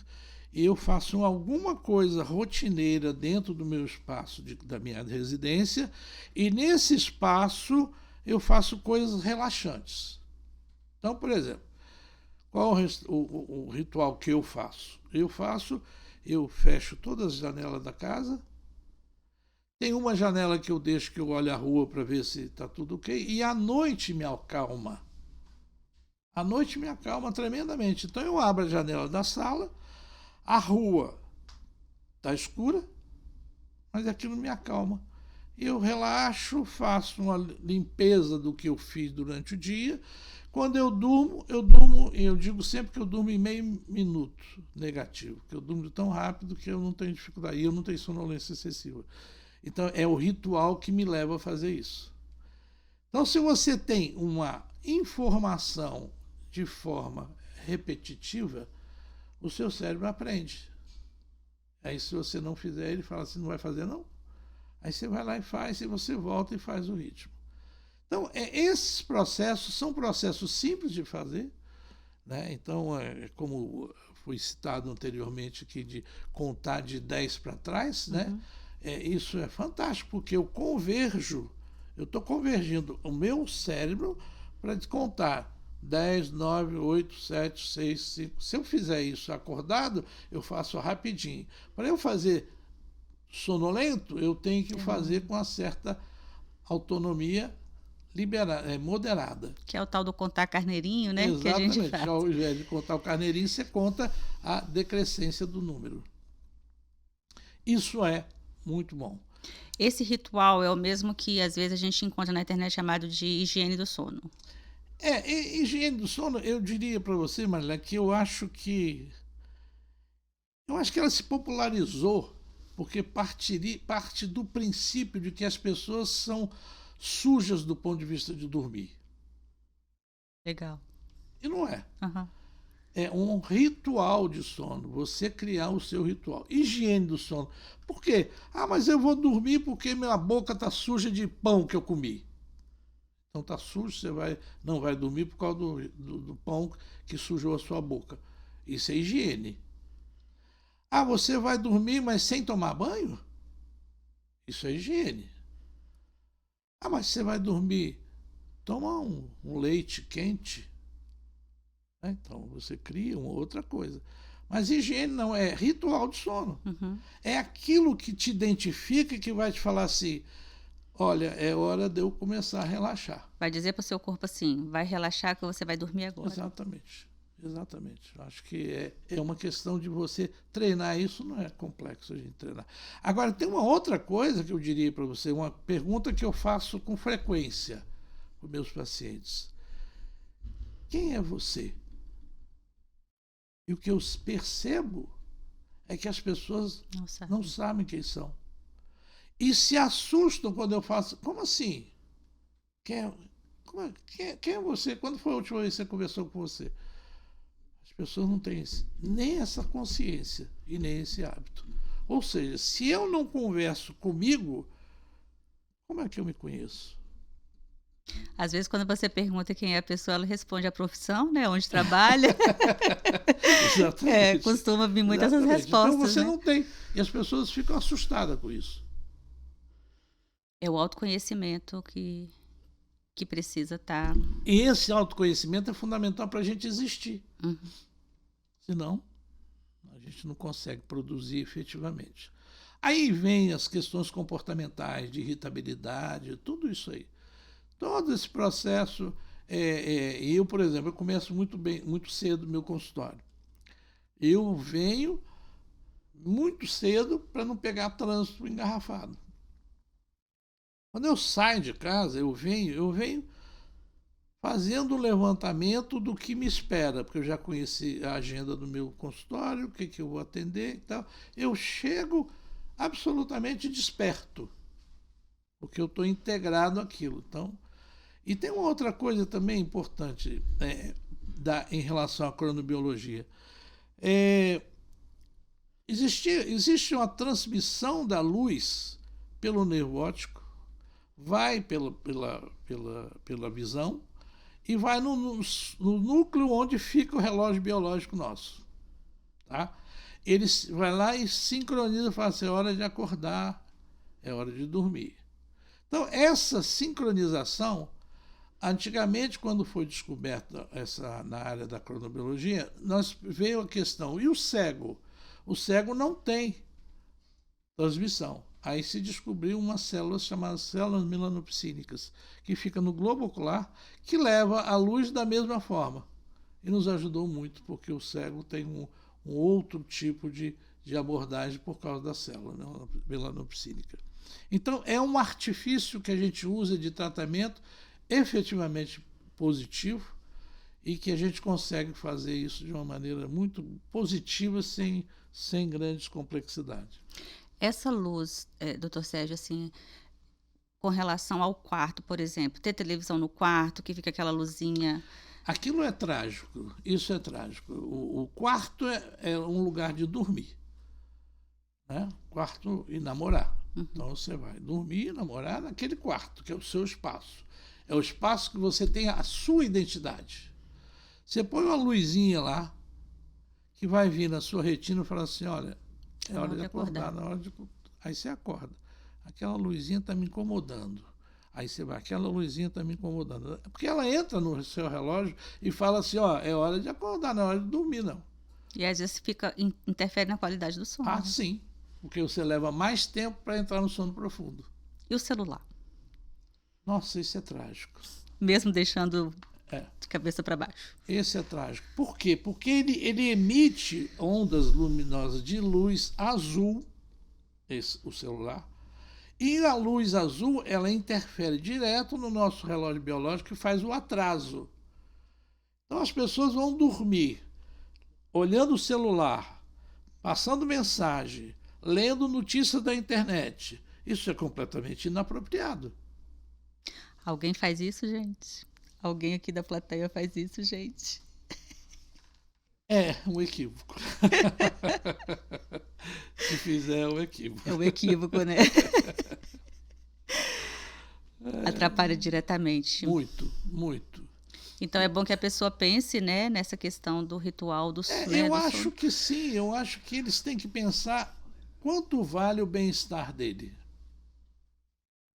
e eu faço alguma coisa rotineira dentro do meu espaço da minha residência, e nesse espaço eu faço coisas relaxantes. Então, por exemplo, qual o ritual que eu faço? Eu fecho todas as janelas da casa. Tem uma janela que eu deixo que eu olho a rua para ver se está tudo ok, e à noite me acalma. À noite me acalma tremendamente. Então eu abro a janela da sala, a rua está escura, mas aquilo me acalma. Eu relaxo, faço uma limpeza do que eu fiz durante o dia. Quando eu durmo, eu digo sempre que eu durmo em meio minuto negativo, que eu durmo tão rápido que eu não tenho dificuldade, e eu não tenho sonolência excessiva. Então é o ritual que me leva a fazer isso. Então, se você tem uma informação de forma repetitiva, o seu cérebro aprende. Aí, se você não fizer, ele fala assim, não vai fazer não? Aí você vai lá e faz, e você volta e faz o ritmo. Então, esses processos são processos simples de fazer, né? Então, como foi citado anteriormente aqui, de contar de 10 para trás, né? Uhum. Isso é fantástico, porque eu estou convergindo o meu cérebro para contar 10, 9, 8, 7, 6, 5. Se eu fizer isso acordado, eu faço rapidinho. Para eu fazer sonolento, eu tenho que fazer com uma certa autonomia moderada. Que é o tal do contar carneirinho, né? Exatamente. Que a gente faz. Ao invés de contar o carneirinho, você conta a decrescência do número. Isso é muito bom. Esse ritual é o mesmo que às vezes a gente encontra na internet chamado de higiene do sono. Higiene do sono, eu diria para você, Marília, que eu acho que ela se popularizou porque parte do princípio de que as pessoas são sujas do ponto de vista de dormir. Legal. E não é. Uhum. É um ritual de sono, você criar o seu ritual. Higiene do sono. Por quê? Mas eu vou dormir porque minha boca está suja de pão que eu comi. Então está sujo, você não vai dormir por causa do pão que sujou a sua boca. Isso é higiene. Você vai dormir, mas sem tomar banho? Isso é higiene. Mas você vai dormir, toma um leite quente. Então você cria uma outra coisa. Mas higiene não, é ritual de sono. Uhum. É aquilo que te identifica e que vai te falar assim, olha, é hora de eu começar a relaxar. Vai dizer para o seu corpo assim, vai relaxar que você vai dormir agora. Exatamente. Acho que é uma questão de você treinar isso, não é complexo a gente treinar. Agora, tem uma outra coisa que eu diria para você, uma pergunta que eu faço com frequência com meus pacientes. Quem é você? E o que eu percebo é que as pessoas não sabem quem são. E se assustam quando eu faço. Como assim? Quem é você? Quando foi a última vez que você conversou com você? As pessoas não têm nem essa consciência e nem esse hábito. Ou seja, se eu não converso comigo, como é que eu me conheço? Às vezes, quando você pergunta quem é a pessoa, ela responde a profissão, né? Onde trabalha. Exatamente. Costuma vir muitas essas respostas. Então você né? não tem. E as pessoas ficam assustadas com isso. É o autoconhecimento que precisa estar. E esse autoconhecimento é fundamental para a gente existir. Uhum. Senão, a gente não consegue produzir efetivamente. Aí vem as questões comportamentais, de irritabilidade, tudo isso aí. Todo esse processo, eu, por exemplo, eu começo muito cedo meu consultório. Eu venho muito cedo para não pegar trânsito engarrafado. Quando eu saio de casa, eu venho fazendo um levantamento do que me espera, porque eu já conheci a agenda do meu consultório, o que eu vou atender e tal. Eu chego absolutamente desperto, porque eu estou integrado àquilo. Então, e tem uma outra coisa também importante em relação à cronobiologia. Existe uma transmissão da luz pelo nervo óptico, vai pela visão e vai no núcleo onde fica o relógio biológico nosso. Tá? Ele vai lá e sincroniza e fala assim, é hora de acordar, é hora de dormir. Então, essa sincronização, antigamente, quando foi descoberta na área da cronobiologia, veio a questão, e o cego? O cego não tem transmissão. Aí se descobriu umas células chamadas células melanopsínicas, que fica no globo ocular, que leva a luz da mesma forma. E nos ajudou muito, porque o cego tem um outro tipo de abordagem por causa da célula melanopsínica. Então, é um artifício que a gente usa de tratamento efetivamente positivo e que a gente consegue fazer isso de uma maneira muito positiva, sem grandes complexidades. Essa luz, doutor Sérgio, assim, com relação ao quarto, por exemplo, ter televisão no quarto, que fica aquela luzinha... Aquilo é trágico, isso é trágico. O quarto é um lugar de dormir, né? Quarto e namorar. Uhum. Então você vai dormir e namorar naquele quarto, que é o seu espaço. É o espaço que você tem a sua identidade. Você põe uma luzinha lá, que vai vir na sua retina e falar assim, olha, é hora de acordar. Aí você acorda. Aquela luzinha está me incomodando. Aí você vai, aquela luzinha está me incomodando. Porque ela entra no seu relógio e fala assim, é hora de acordar, não é hora de dormir, não. E às vezes interfere na qualidade do sono. Né? Sim. Porque você leva mais tempo para entrar no sono profundo. E o celular? Nossa, isso é trágico. Mesmo deixando É. de cabeça para baixo. Esse é trágico. Por quê? Porque ele emite ondas luminosas de luz azul, o celular, e a luz azul ela interfere direto no nosso relógio biológico e faz o atraso. Então as pessoas vão dormir olhando o celular, passando mensagem, lendo notícias da internet. Isso é completamente inapropriado. Alguém faz isso, gente? Alguém aqui da plateia faz isso, gente? É um equívoco. Se fizer, é um equívoco. É um equívoco, né? Atrapalha diretamente. Muito, muito. Então é bom que a pessoa pense, né, nessa questão do ritual do sono. Eu acho que sim, eu acho que eles têm que pensar quanto vale o bem-estar dele.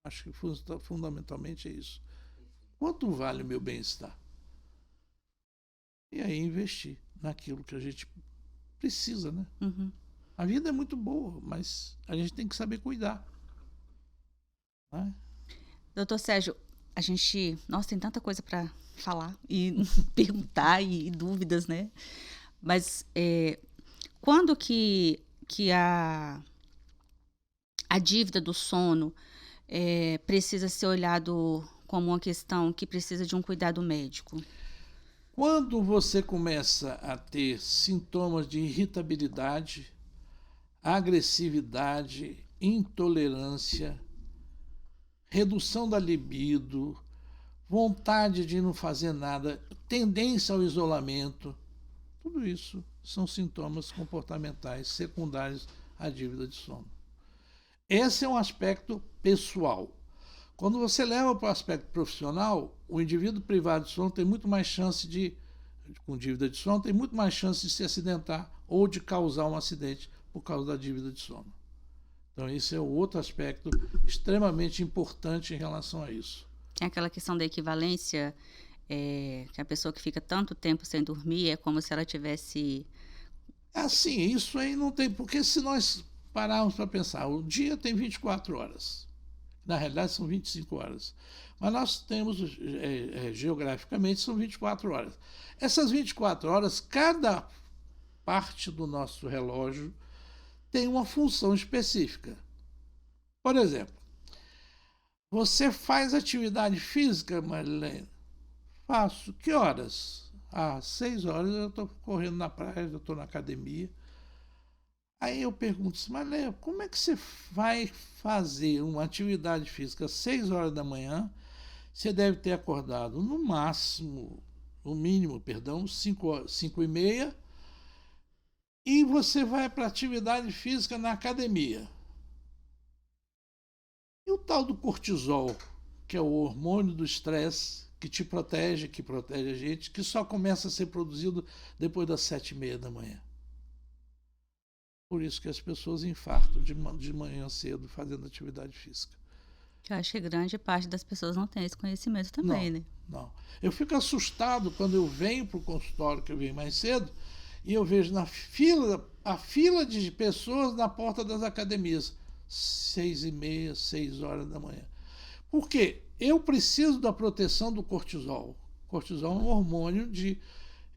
Acho que fundamentalmente é isso. Quanto vale o meu bem-estar? E aí investir naquilo que a gente precisa, né? Uhum. A vida é muito boa, mas a gente tem que saber cuidar. Né? Doutor Sérgio, a gente... Nossa, tem tanta coisa para falar e perguntar e dúvidas, né? Mas quando que a dívida do sono precisa ser olhado como uma questão que precisa de um cuidado médico? Quando você começa a ter sintomas de irritabilidade, agressividade, intolerância, redução da libido, vontade de não fazer nada, tendência ao isolamento, tudo isso são sintomas comportamentais secundários à dívida de sono. Esse é um aspecto pessoal. Quando você leva para o aspecto profissional, o indivíduo privado de sono tem muito mais chance com dívida de sono, tem muito mais chance de se acidentar ou de causar um acidente por causa da dívida de sono. Então, esse é outro aspecto extremamente importante em relação a isso. Tem aquela questão da equivalência, que a pessoa que fica tanto tempo sem dormir é como se ela tivesse... Assim, isso aí não tem... Porque se nós pararmos para pensar, o dia tem 24 horas. Na realidade, são 25 horas. Mas nós temos, geograficamente, são 24 horas. Essas 24 horas, cada parte do nosso relógio tem uma função específica. Por exemplo, você faz atividade física, Marilene? Faço. Que horas? 6 horas eu estou correndo na praia, eu estou na academia. Aí eu pergunto assim, Marilene, como é que você vai fazer uma atividade física às 6 horas da manhã? Você deve ter acordado no máximo, no mínimo, 5h30, e você vai para atividade física na academia. E o tal do cortisol, que é o hormônio do estresse, que te protege, que protege a gente, que só começa a ser produzido depois das 7h30 da manhã. Por isso que as pessoas infartam de manhã cedo fazendo atividade física. Eu acho que grande parte das pessoas não tem esse conhecimento também, né? Não. Eu fico assustado quando eu venho para o consultório, que eu venho mais cedo, e eu vejo a fila de pessoas na porta das academias, 6h30, 6 horas da manhã. Por quê? Eu preciso da proteção do cortisol. O cortisol é um hormônio de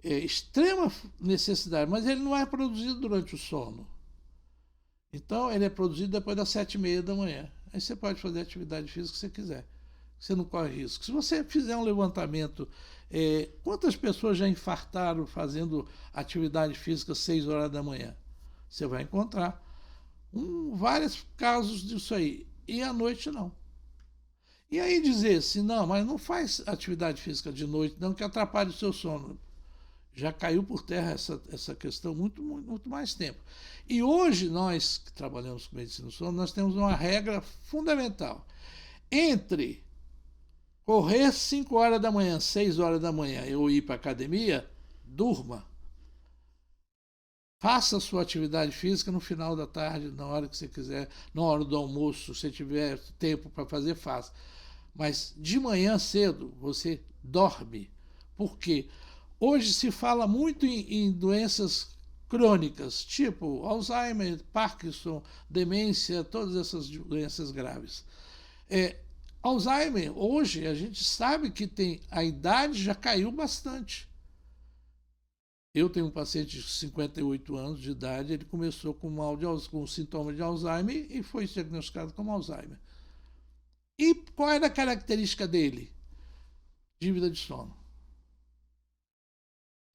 extrema necessidade, mas ele não é produzido durante o sono. Então, ele é produzido depois das 7h30 da manhã. Aí você pode fazer a atividade física que você quiser. Você não corre risco. Se você fizer um levantamento, quantas pessoas já infartaram fazendo atividade física às 6 horas da manhã? Você vai encontrar vários casos disso aí. E à noite não. E aí dizer assim, não, mas não faz atividade física de noite, não, que atrapalha o seu sono. Já caiu por terra essa questão muito, muito mais tempo. E hoje, nós que trabalhamos com medicina do sono, nós temos uma regra fundamental. Entre correr 5 horas da manhã, 6 horas da manhã, ou ir para a academia, durma. Faça a sua atividade física no final da tarde, na hora que você quiser, na hora do almoço, se tiver tempo para fazer, faça. Mas de manhã cedo, você dorme. Por quê? Hoje se fala muito em doenças crônicas, tipo Alzheimer, Parkinson, demência, todas essas doenças graves. Alzheimer, hoje, a gente sabe que a idade já caiu bastante. Eu tenho um paciente de 58 anos de idade, ele começou com sintoma de Alzheimer e foi diagnosticado como Alzheimer. E qual era a característica dele? Dívida de sono.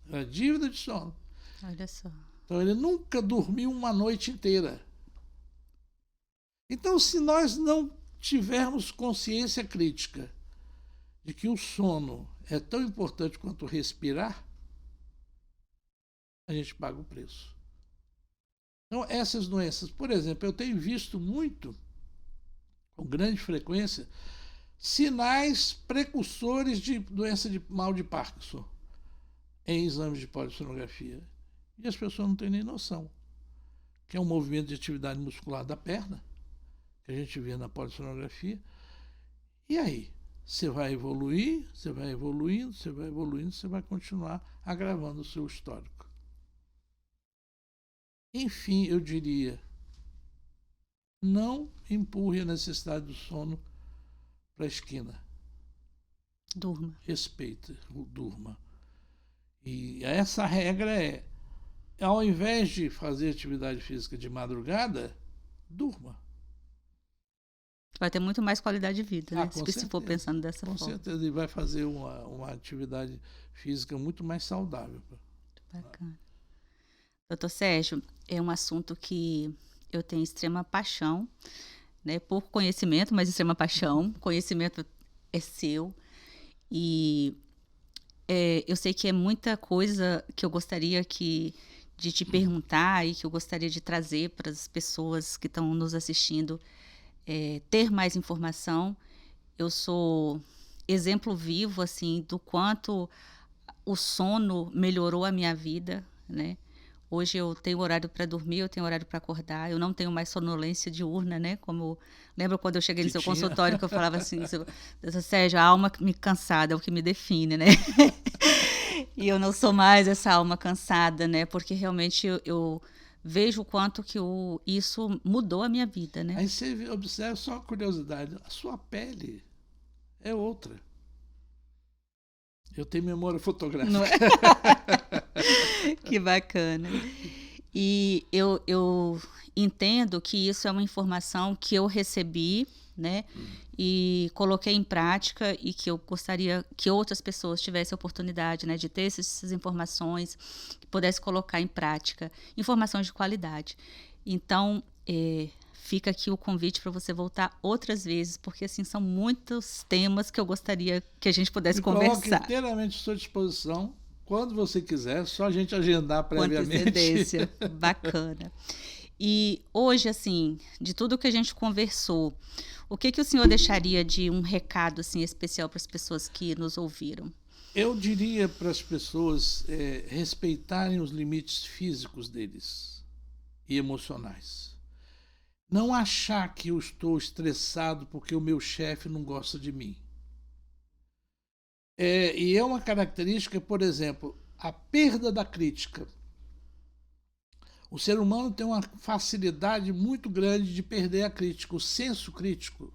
Era dívida de sono. Olha só. Então ele nunca dormiu uma noite inteira. Então, se nós não tivermos consciência crítica de que o sono é tão importante quanto respirar, a gente paga o preço. Então, essas doenças, por exemplo, eu tenho visto muito, com grande frequência, sinais precursores de doença de mal de Parkinson em exames de polissonografia. E as pessoas não têm nem noção, que é um movimento de atividade muscular da perna, que a gente vê na polissonografia. E aí? Você vai evoluir, você vai evoluindo, você vai evoluindo, você vai continuar agravando o seu histórico. Enfim, eu diria, não empurre a necessidade do sono para a esquina. Durma. Respeita, durma. E essa regra é, ao invés de fazer atividade física de madrugada, durma. Vai ter muito mais qualidade de vida, né? Se for pensando dessa forma. Com certeza, e vai fazer uma atividade física muito mais saudável. Bacana. Doutor Sérgio, é um assunto que eu tenho extrema paixão, né? Pouco conhecimento, mas extrema paixão. Conhecimento é seu. E eu sei que é muita coisa que eu gostaria de te perguntar e que eu gostaria de trazer para as pessoas que estão nos assistindo ter mais informação. Eu sou exemplo vivo, assim, do quanto o sono melhorou a minha vida, né? Hoje eu tenho horário para dormir, eu tenho horário para acordar, eu não tenho mais sonolência diurna, né? Como lembra quando eu cheguei no seu consultório que eu falava assim, doutor Sérgio, a alma me cansada é o que me define, né? E eu não sou mais essa alma cansada, né? Porque realmente eu vejo o quanto que isso mudou a minha vida, né? Aí você observa, só uma curiosidade, a sua pele é outra. Eu tenho memória fotográfica. Não é? Que bacana. E eu entendo que isso é uma informação que eu recebi, né? E coloquei em prática e que eu gostaria que outras pessoas tivessem a oportunidade, né, de ter essas informações, que pudessem colocar em prática, informações de qualidade. Então, fica aqui o convite para você voltar outras vezes, porque assim são muitos temas que eu gostaria que a gente pudesse conversar. Coloco inteiramente à sua disposição, quando você quiser, só a gente agendar previamente. Com antecedência. Bacana. E hoje, assim, de tudo que a gente conversou, o que o senhor deixaria de um recado assim, especial para as pessoas que nos ouviram? Eu diria para as pessoas respeitarem os limites físicos deles e emocionais. Não achar que eu estou estressado porque o meu chefe não gosta de mim. E é uma característica, por exemplo, a perda da crítica. O ser humano tem uma facilidade muito grande de perder a crítica, o senso crítico.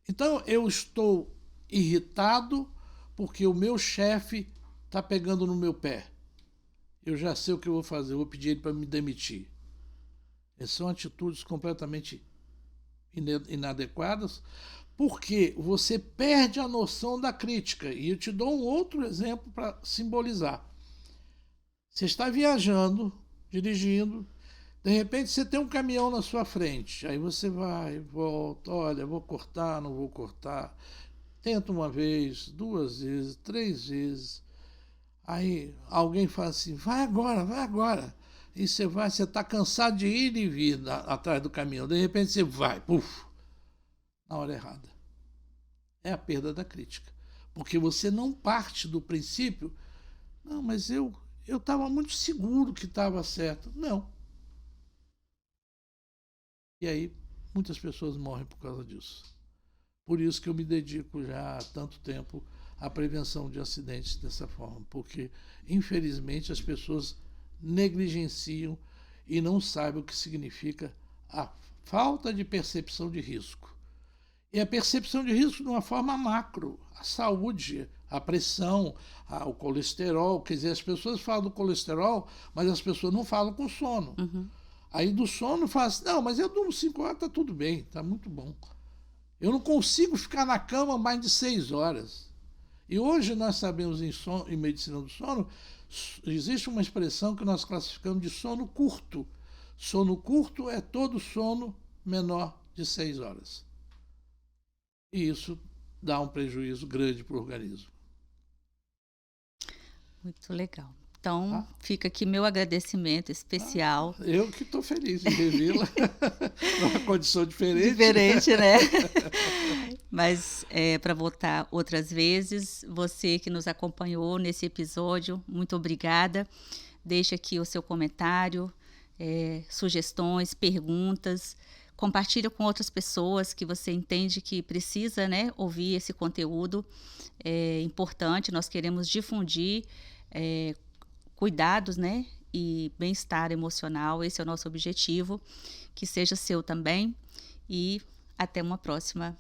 Então, eu estou irritado porque o meu chefe está pegando no meu pé. Eu já sei o que eu vou fazer, eu vou pedir ele para me demitir. Essas são atitudes completamente inadequadas, porque você perde a noção da crítica. E eu te dou um outro exemplo para simbolizar. Você está viajando, dirigindo, de repente você tem um caminhão na sua frente, aí você vai, volta, olha, vou cortar, não vou cortar, tenta uma vez, 2 vezes, 3 vezes, aí alguém fala assim, vai agora, e você está cansado de ir e vir atrás do caminhão, de repente você vai, puf, na hora errada. É a perda da crítica, porque você não parte do princípio, não, mas eu estava muito seguro que estava certo. Não. E aí, muitas pessoas morrem por causa disso. Por isso que eu me dedico já há tanto tempo à prevenção de acidentes dessa forma, porque, infelizmente, as pessoas negligenciam e não sabem o que significa a falta de percepção de risco. E a percepção de risco de uma forma macro, a saúde, a pressão, o colesterol. Quer dizer, as pessoas falam do colesterol, mas as pessoas não falam com sono. Aí do sono fala assim, não, mas eu durmo 5 horas, está tudo bem, está muito bom. Eu não consigo ficar na cama mais de 6 horas. E hoje nós sabemos em medicina do sono, existe uma expressão que nós classificamos de sono curto. Sono curto é todo sono menor de 6 horas. E isso dá um prejuízo grande para o organismo. Muito legal. Então, fica aqui meu agradecimento especial. Eu que estou feliz de revê-la numa condição diferente. Diferente, né? Mas para voltar outras vezes, você que nos acompanhou nesse episódio, muito obrigada. Deixe aqui o seu comentário, sugestões, perguntas. Compartilha com outras pessoas que você entende que precisa, né, ouvir esse conteúdo. É importante, nós queremos difundir cuidados, né, e bem-estar emocional. Esse é o nosso objetivo. Que seja seu também. E até uma próxima